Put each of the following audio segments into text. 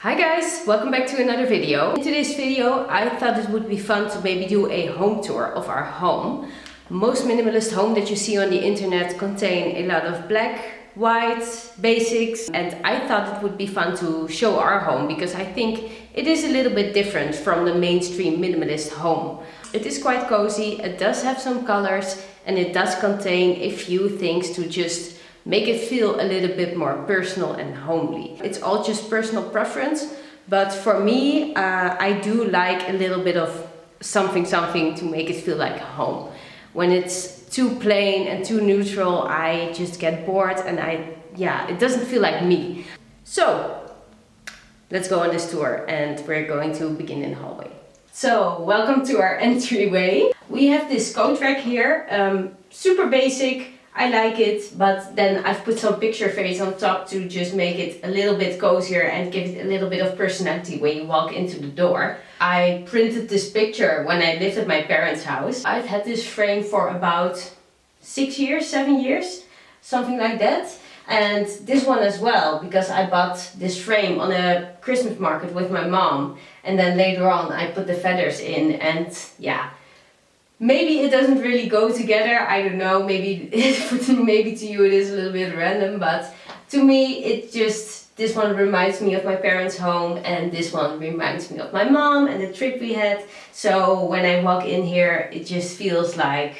Hi guys, welcome back to another video. In today's video I thought it would be fun to maybe do a home tour of our home. Most minimalist homes that you see on the internet contain a lot of black, white, basics, and I thought it would be fun to show our home because I think it is a little bit different from the mainstream minimalist home. It is quite cozy, it does have some colors and it does contain a few things to just make it feel a little bit more personal and homely. It's all just personal preference, but for me, I do like a little bit of something to make it feel like home. When it's too plain and too neutral, I just get bored and it doesn't feel like me. So, let's go on this tour and we're going to begin in the hallway. So, welcome to our entryway. We have this coat rack here, super basic. I like it, but then I've put some picture frames on top to just make it a little bit cozier and give it a little bit of personality when you walk into the door. I printed this picture when I lived at my parents' house. I've had this frame for about 6 years, 7 years, something like that. And this one as well, because I bought this frame on a Christmas market with my mom. And then later on I put the feathers in and yeah. Maybe it doesn't really go together, I don't know, maybe to you it is a little bit random, but to me this one reminds me of my parents' home and this one reminds me of my mom and the trip we had. So when I walk in here, it just feels like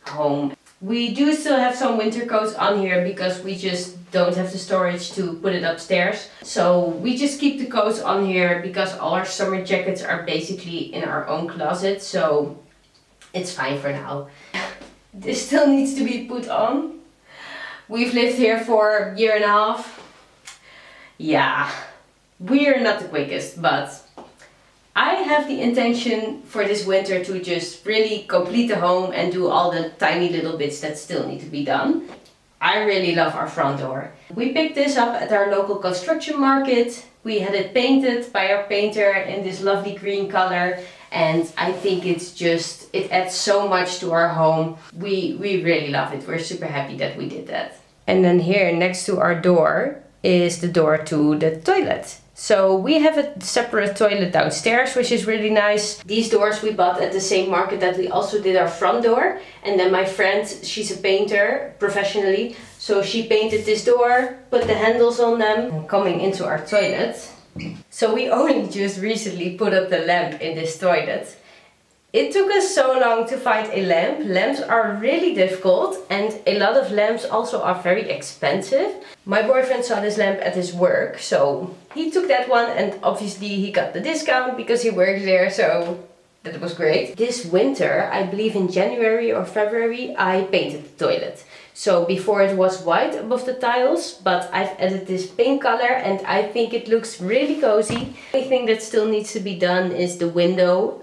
home. We do still have some winter coats on here because we just don't have the storage to put it upstairs. So we just keep the coats on here because all our summer jackets are basically in our own closet. So it's fine for now. This still needs to be put on. We've lived here for a year and a half. Yeah, we're not the quickest, but I have the intention for this winter to just really complete the home and do all the tiny little bits that still need to be done. I really love our front door. We picked this up at our local construction market. We had it painted by our painter in this lovely green color. And I think it adds so much to our home. We really love it. We're super happy that we did that. And then here next to our door is the door to the toilet. So we have a separate toilet downstairs, which is really nice. These doors we bought at the same market that we also did our front door. And then my friend, she's a painter professionally. So she painted this door, put the handles on them. And coming into our toilet. So we only just recently put up the lamp in this toilet. It took us so long to find a lamp. Lamps are really difficult and a lot of lamps also are very expensive. My boyfriend saw this lamp at his work, so he took that one and obviously he got the discount because he works there, so that was great. This winter, I believe in January or February, I painted the toilet. So before it was white above the tiles, but I've added this pink color and I think it looks really cozy. The only thing that still needs to be done is the window.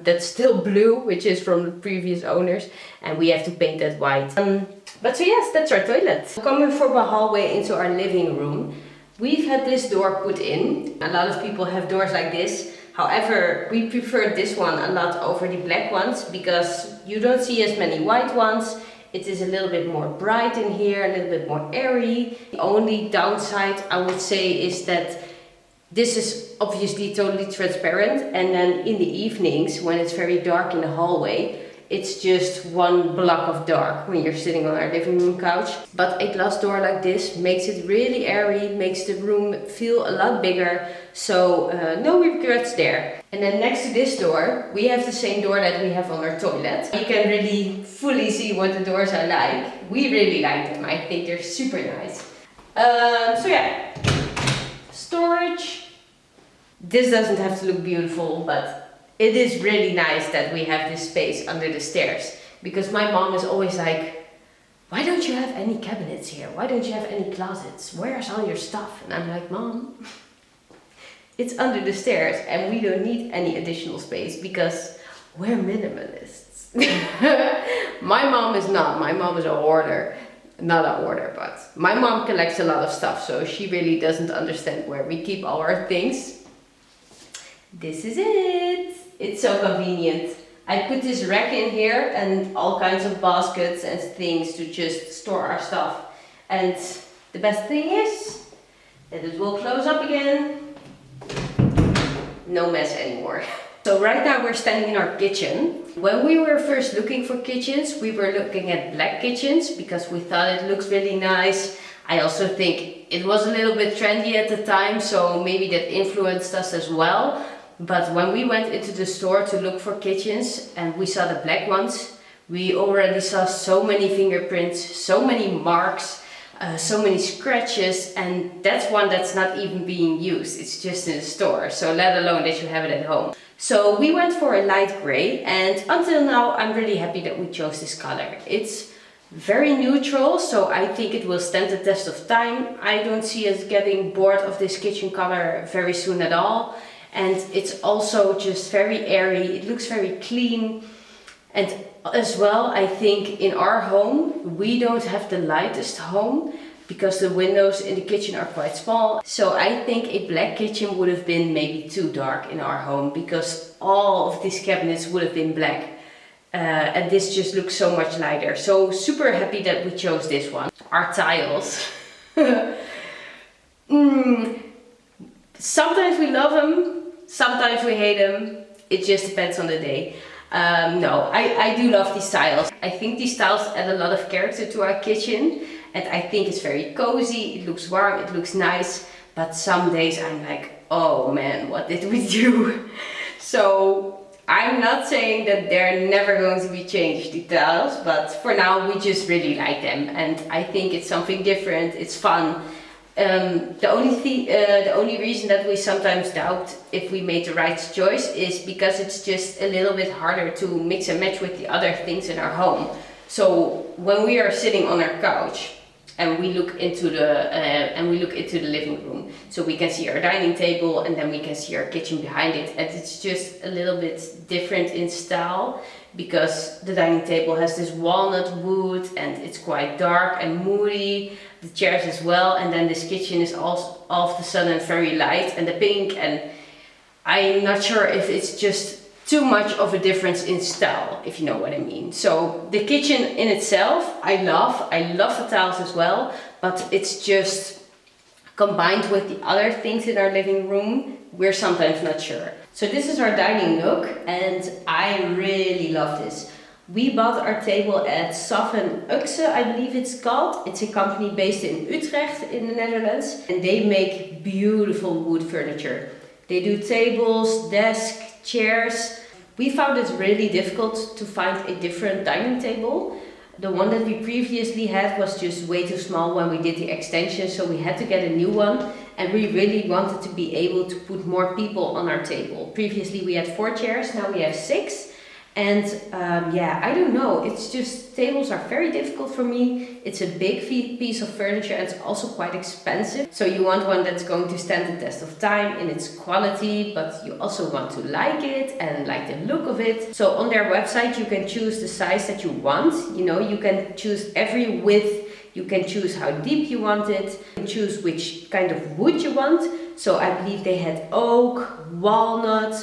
That's still blue, which is from the previous owners, and we have to paint that white. But so yes, that's our toilet. Coming from a hallway into our living room, we've had this door put in. A lot of people have doors like this. However, we prefer this one a lot over the black ones because you don't see as many white ones. It is a little bit more bright in here, a little bit more airy. The only downside I would say is that this is obviously totally transparent, and then in the evenings when it's very dark in the hallway, it's just one block of dark when you're sitting on our living room couch. But a glass door like this makes it really airy, makes the room feel a lot bigger. So no regrets there. And then next to this door, we have the same door that we have on our toilet. You can really fully see what the doors are like. We really like them. I think they're super nice. So yeah, storage. This doesn't have to look beautiful, but it is really nice that we have this space under the stairs. Because my mom is always like, why don't you have any cabinets here? Why don't you have any closets? Where's all your stuff? And I'm like, Mom, it's under the stairs and we don't need any additional space because we're minimalists. My mom is not. My mom is a hoarder. Not a hoarder, but my mom collects a lot of stuff, so she really doesn't understand where we keep all our things. This is it. It's so convenient. I put this rack in here and all kinds of baskets and things to just store our stuff. And the best thing is that it will close up again no mess anymore. So right now we're standing in our kitchen. When we were first looking for kitchens, we were looking at black kitchens because we thought it looks really nice. I also think it was a little bit trendy at the time, so maybe that influenced us as well. But when we went into the store to look for kitchens and we saw the black ones, we already saw so many fingerprints, so many marks, so many scratches, and that's one that's not even being used. It's just in the store, so let alone that you have it at home. So we went for a light gray, and until now I'm really happy that we chose this color. It's very neutral, so I think it will stand the test of time. I don't see us getting bored of this kitchen color very soon at all. And it's also just very airy, it looks very clean. And as well, I think in our home, we don't have the lightest home because the windows in the kitchen are quite small. So I think a black kitchen would have been maybe too dark in our home because all of these cabinets would have been black. And this just looks so much lighter. So super happy that we chose this one. Our tiles. Sometimes we love them. Sometimes we hate them, it just depends on the day. No, I do love these tiles. I think these tiles add a lot of character to our kitchen and I think it's very cozy, it looks warm, it looks nice, but some days I'm like, oh man, what did we do? So I'm not saying that they're never going to be changed, the tiles, but for now we just really like them and I think it's something different, it's fun. The only reason that we sometimes doubt if we made the right choice is because it's just a little bit harder to mix and match with the other things in our home. So when we are sitting on our couch and we look into the living room, so we can see our dining table and then we can see our kitchen behind it, and it's just a little bit different in style because the dining table has this walnut wood and it's quite dark and moody. The chairs as well, and then this kitchen is all of a sudden very light and the pink, and I'm not sure if it's just too much of a difference in style, if you know what I mean. So the kitchen in itself I love the tiles as well, but it's just combined with the other things in our living room, we're sometimes not sure. So this is our dining nook and I really love this. We bought our table at Saffen Uxe, I believe it's called. It's a company based in Utrecht in the Netherlands and they make beautiful wood furniture. They do tables, desks, chairs. We found it really difficult to find a different dining table. The one that we previously had was just way too small when we did the extension, so we had to get a new one and we really wanted to be able to put more people on our table. Previously we had 4 chairs, now we have 6. And yeah, I don't know, it's just tables are very difficult for me. It's a big piece of furniture and it's also quite expensive. So you want one that's going to stand the test of time in its quality, but you also want to like it and like the look of it. So on their website you can choose the size that you want. You know, you can choose every width. You can choose how deep you want it. You can choose which kind of wood you want. So I believe they had oak, walnut,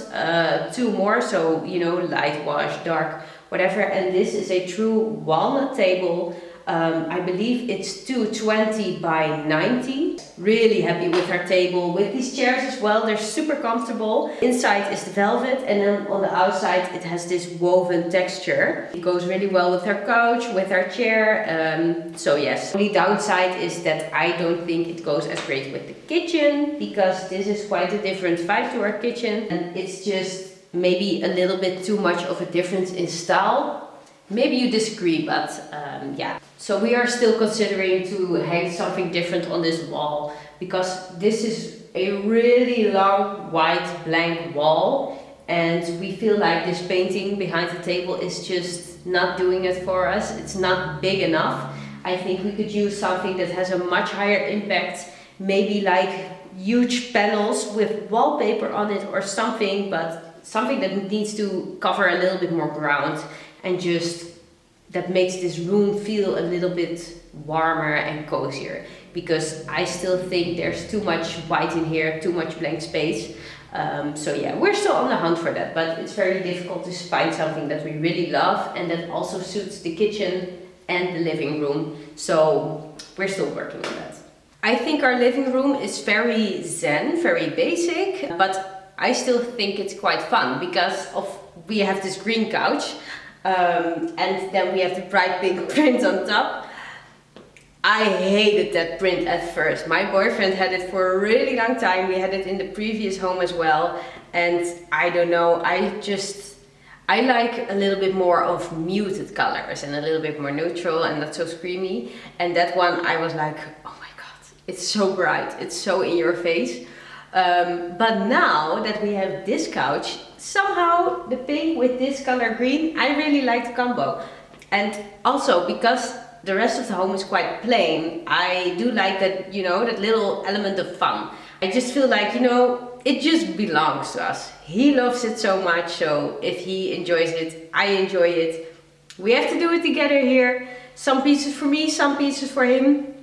2 more, so you know, light wash, dark, whatever. And this is a true walnut table. I believe it's 220 by 90. Really happy with our table, with these chairs as well. They're super comfortable. Inside is the velvet and then on the outside it has this woven texture. It goes really well with our couch, with our chair. So yes, the only downside is that I don't think it goes as great with the kitchen because this is quite a different vibe to our kitchen and it's just maybe a little bit too much of a difference in style. Maybe you disagree, but yeah. So we are still considering to hang something different on this wall because this is a really long white blank wall and we feel like this painting behind the table is just not doing it for us. It's not big enough. I think we could use something that has a much higher impact, maybe like huge panels with wallpaper on it or something, but something that needs to cover a little bit more ground and just that makes this room feel a little bit warmer and cozier, because I still think there's too much white in here, too much blank space. So yeah, we're still on the hunt for that, but it's very difficult to find something that we really love and that also suits the kitchen and the living room. So we're still working on that. I think our living room is very zen, very basic, but I still think it's quite fun because we have this green couch and then we have the bright pink print on top. I hated that print at first. My boyfriend had it for a really long time. We had it in the previous home as well. And I don't know, I like a little bit more of muted colors and a little bit more neutral and not so screamy. And that one I was like, oh my god, it's so bright, it's so in your face. But now that we have this couch, somehow the pink with this color green, I really like the combo. And also because the rest of the home is quite plain, I do like that, you know, that little element of fun. I just feel like, you know, it just belongs to us. He loves it so much, so if he enjoys it, I enjoy it. We have to do it together here. Some pieces for me, some pieces for him.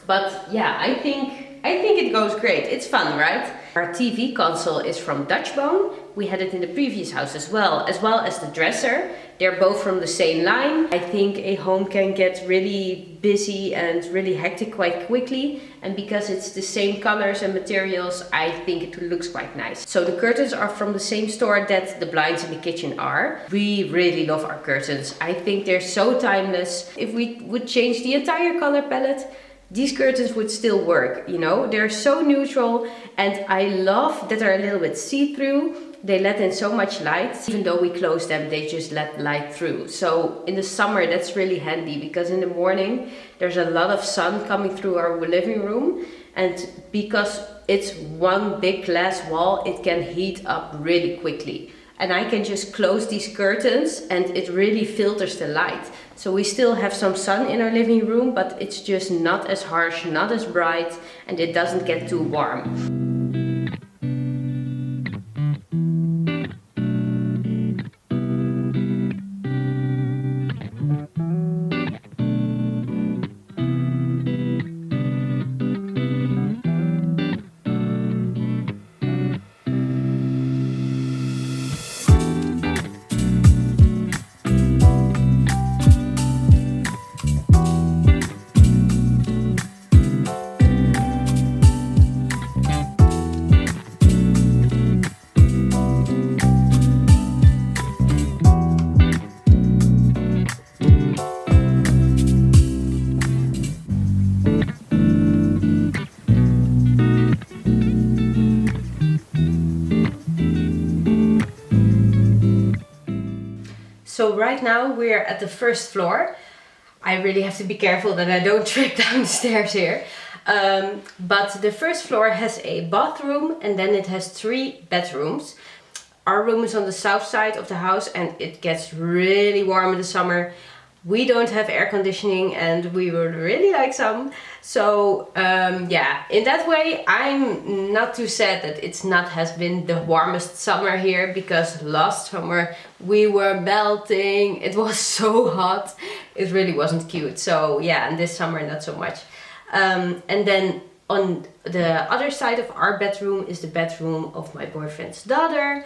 But yeah, I think it goes great. It's fun, right? Our TV console is from Dutchbone. We had it in the previous house as well as the dresser. They're both from the same line. I think a home can get really busy and really hectic quite quickly. And because it's the same colors and materials, I think it looks quite nice. So the curtains are from the same store that the blinds in the kitchen are. We really love our curtains. I think they're so timeless. If we would change the entire color palette, these curtains would still work, you know. They're so neutral and I love that they're a little bit see-through. They let in so much light. Even though we close them, they just let light through. So in the summer, that's really handy because in the morning, there's a lot of sun coming through our living room. And because it's one big glass wall, it can heat up really quickly. And I can just close these curtains and it really filters the light. So we still have some sun in our living room, but it's just not as harsh, not as bright, and it doesn't get too warm. So right now we're at the first floor. I really have to be careful that I don't trip down the stairs here. But the first floor has a bathroom and then it has 3 bedrooms. Our room is on the south side of the house and it gets really warm in the summer. We don't have air conditioning and we would really like some. So yeah, in that way I'm not too sad that it's not has been the warmest summer here, because last summer we were melting. It was so hot. It really wasn't cute. So yeah, and this summer not so much. And then on the other side of our bedroom is the bedroom of my boyfriend's daughter.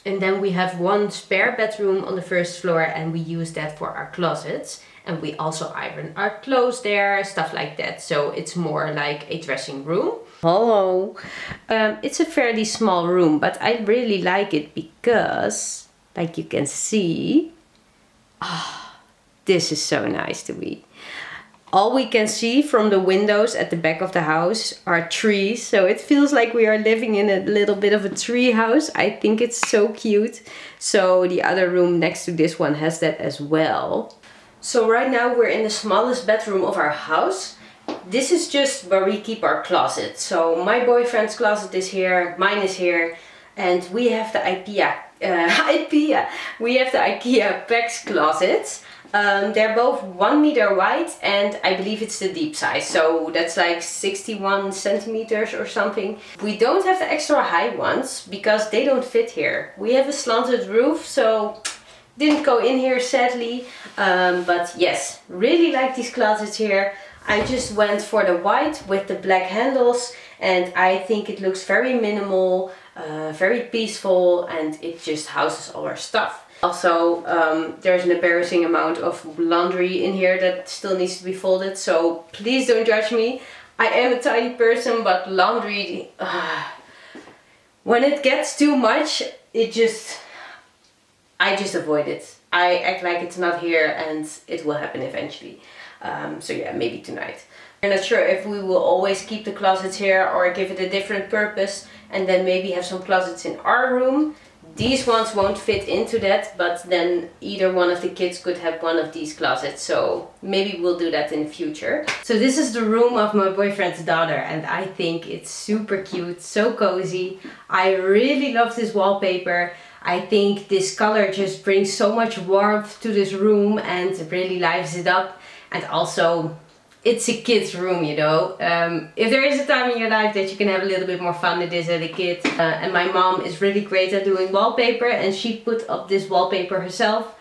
And then we have one spare bedroom on the first floor and we use that for our closets. And we also iron our clothes there, stuff like that. So it's more like a dressing room. Hello. It's a fairly small room, but I really like it because, like you can see, this is so nice to me. All we can see from the windows at the back of the house are trees. So it feels like we are living in a little bit of a tree house. I think it's so cute. So the other room next to this one has that as well. So right now we're in the smallest bedroom of our house. This is just where we keep our closet. So my boyfriend's closet is here, mine is here. And we have the IKEA PAX closets. They're both 1 meter wide and I believe it's the deep size, so that's like 61 centimeters or something. We don't have the extra high ones because they don't fit here. We have a slanted roof, so didn't go in here sadly. But yes, really like these closets here. I just went for the white with the black handles and I think it looks very minimal, very peaceful, and it just houses all our stuff. Also, there's an embarrassing amount of laundry in here that still needs to be folded, so please don't judge me. I am a tiny person, but laundry, When it gets too much, I just avoid it. I act like it's not here and it will happen eventually. So yeah, maybe tonight. I'm not sure if we will always keep the closets here or give it a different purpose and then maybe have some closets in our room. These ones won't fit into that, but then either one of the kids could have one of these closets. So maybe we'll do that in the future. So this is the room of my boyfriend's daughter and I think it's super cute, so cozy. I really love this wallpaper. I think this color just brings so much warmth to this room and really lives it up. And also, it's a kid's room, you know. If there is a time in your life that you can have a little bit more fun, it is as a kid. And my mom is really great at doing wallpaper and she put up this wallpaper herself.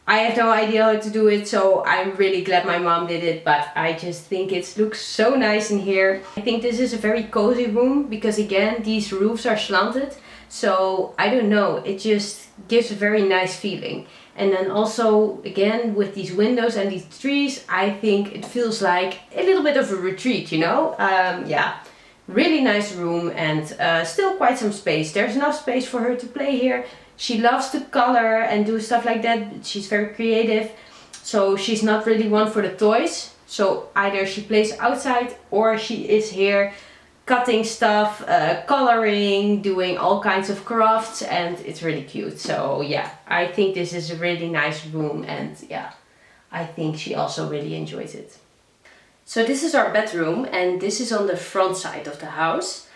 I have no idea how to do it, so I'm really glad my mom did it, but I just think it looks so nice in here. I think this is a very cozy room because again, these roofs are slanted. So I don't know, it just gives a very nice feeling. And then also, again, with these windows and these trees, I think it feels like a little bit of a retreat, you know? Yeah, really nice room and still quite some space. There's enough space for her to play here. She loves to color and do stuff like that. She's very creative. So she's not really one for the toys. So either she plays outside or she is here cutting stuff, coloring, doing all kinds of crafts, and it's really cute. So yeah, I think this is a really nice room and yeah, I think she also really enjoys it. So this is our bedroom and this is on the front side of the house.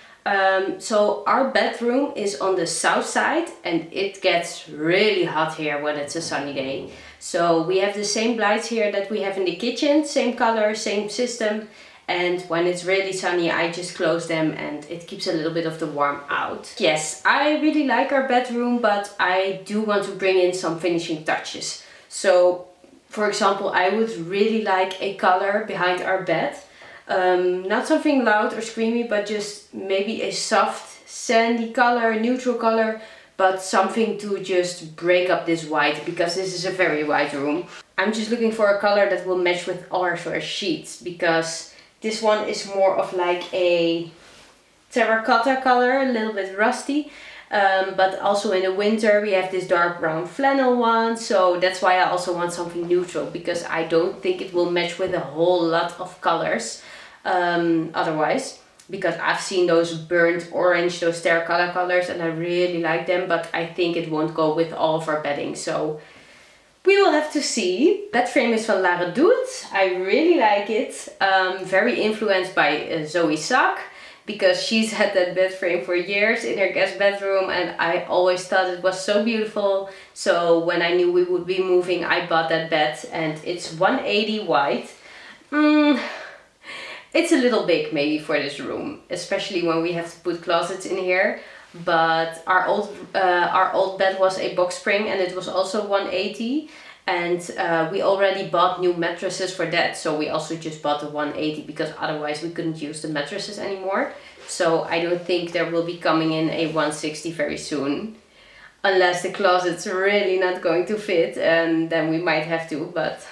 So our bedroom is on the south side and it gets really hot here when it's a sunny day. So we have the same lights here that we have in the kitchen, same color, same system. And when it's really sunny, I just close them and it keeps a little bit of the warmth out. Yes, I really like our bedroom, but I do want to bring in some finishing touches. So, for example, I would really like a color behind our bed. Not something loud or screamy, but just maybe a soft sandy color, neutral color, but something to just break up this white, because this is a very white room. I'm just looking for a color that will match with our sheets, because this one is more of like a terracotta color, a little bit rusty. But also in the winter we have this dark brown flannel one. So that's why I also want something neutral, because I don't think it will match with a whole lot of colors otherwise. Because I've seen those burnt orange, those terracotta colors, and I really like them. But I think it won't go with all of our bedding. So we will have to see. Bed frame is van La Redoute. I really like it. Very influenced by Zoe Sack, because she's had that bed frame for years in her guest bedroom and I always thought it was so beautiful. So when I knew we would be moving, I bought that bed and it's 180 white. It's a little big maybe for this room, especially when we have to put closets in here. But our old bed was a box spring and it was also 180, and we already bought new mattresses for that, so we also just bought the 180 because otherwise we couldn't use the mattresses anymore. So I don't think there will be coming in a 160 very soon, unless the closet's really not going to fit, and then we might have to. But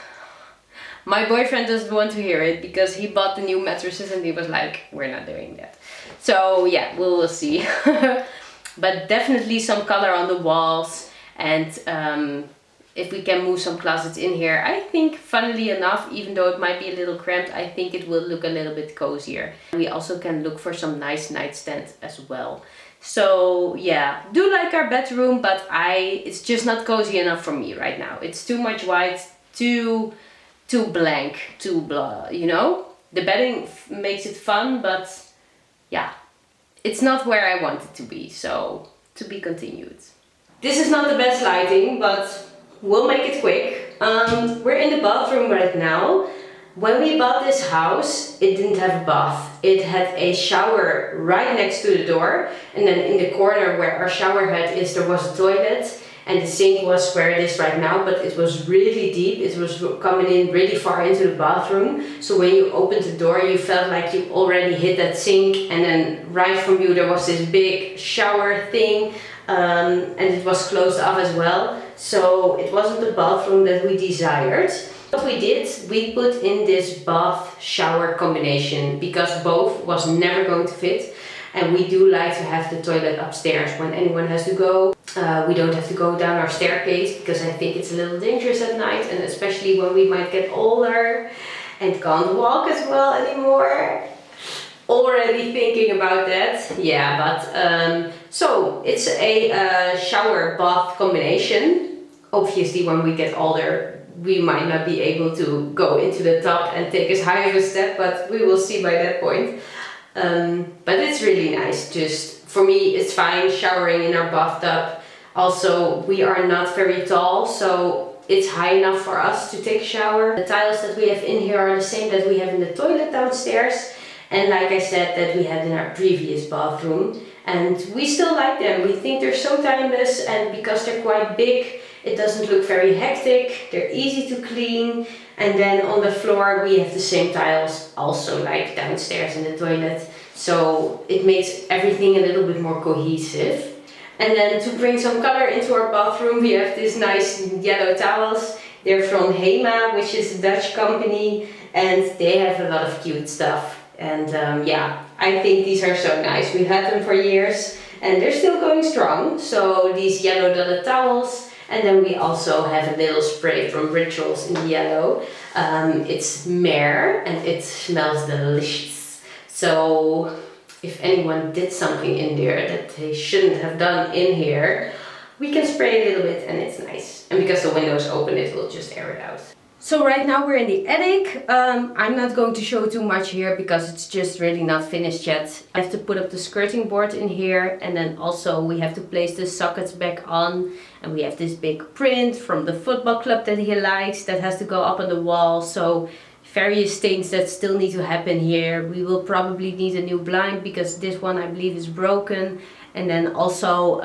my boyfriend doesn't want to hear it because he bought the new mattresses and he was like, we're not doing that. So yeah, we'll see. But definitely some color on the walls, and if we can move some closets in here, I think, funnily enough, even though it might be a little cramped, I think it will look a little bit cozier. We also can look for some nice nightstands as well. So yeah, do like our bedroom, but it's just not cozy enough for me right now. It's too much white, too blank, too blah, you know? The bedding makes it fun, but yeah, it's not where I want it to be, so to be continued. This is not the best lighting, but we'll make it quick. We're in the bathroom right now. When we bought this house, it didn't have a bath. It had a shower right next to the door, and then in the corner where our shower head is, there was a toilet, and the sink was where it is right now, but it was really deep. It was coming in really far into the bathroom. So when you opened the door, you felt like you already hit that sink, and then right from you there was this big shower thing, and it was closed off as well. So it wasn't the bathroom that we desired. What we did, we put in this bath shower combination because both was never going to fit. And we do like to have the toilet upstairs when anyone has to go. We don't have to go down our staircase because I think it's a little dangerous at night, and especially when we might get older and can't walk as well anymore. Already thinking about that. Yeah, but so it's a shower bath combination. Obviously when we get older we might not be able to go into the tub and take as high of a step, but we will see by that point. But it's really nice. Just for me it's fine showering in our bathtub. Also, we are not very tall, so it's high enough for us to take a shower. The tiles that we have in here are the same that we have in the toilet downstairs. And like I said, that we had in our previous bathroom. And we still like them. We think they're so timeless, and because they're quite big, it doesn't look very hectic. They're easy to clean. And then on the floor we have the same tiles, also like downstairs in the toilet. So it makes everything a little bit more cohesive. And then to bring some color into our bathroom, we have these nice yellow towels. They're from Hema, which is a Dutch company, and they have a lot of cute stuff. And yeah, I think these are so nice. We've had them for years and they're still going strong. So these yellow dotted towels, and then we also have a little spray from Rituals in the yellow. It's myrrh and it smells delicious. So if anyone did something in there that they shouldn't have done in here, we can spray a little bit and it's nice. And because the window is open, it will just air it out. So right now we're in the attic. I'm not going to show too much here because it's just really not finished yet. I have to put up the skirting board in here, and then also we have to place the sockets back on. And we have this big print from the football club that he likes that has to go up on the wall. So various things that still need to happen here. We will probably need a new blind because this one I believe is broken. And then also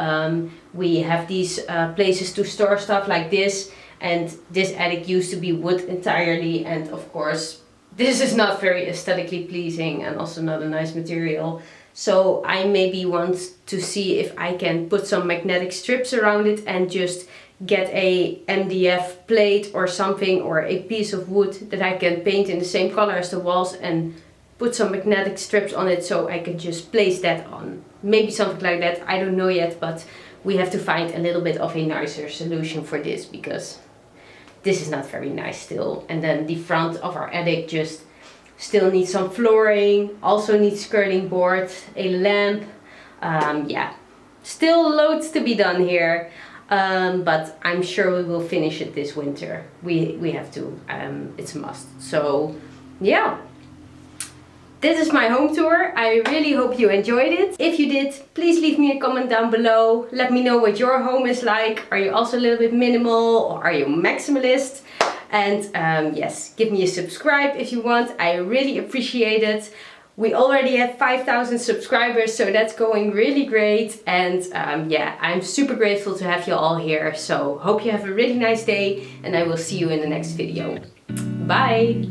we have these places to store stuff like this. And this attic used to be wood entirely, and of course this is not very aesthetically pleasing and also not a nice material. So I maybe want to see if I can put some magnetic strips around it and just get a MDF plate or something, or a piece of wood that I can paint in the same color as the walls and put some magnetic strips on it so I can just place that on. Maybe something like that, I don't know yet, but we have to find a little bit of a nicer solution for this because this is not very nice still. And then the front of our attic just still needs some flooring, also needs skirting board, a lamp. Yeah, still loads to be done here, but I'm sure we will finish it this winter. We have to, it's a must. So yeah, this is my home tour. I really hope you enjoyed it. If you did, please leave me a comment down below. Let me know what your home is like. Are you also a little bit minimal, or are you maximalist? And yes, give me a subscribe if you want. I really appreciate it. We already have 5,000 subscribers, so that's going really great. And yeah, I'm super grateful to have you all here. So hope you have a really nice day, and I will see you in the next video. Bye!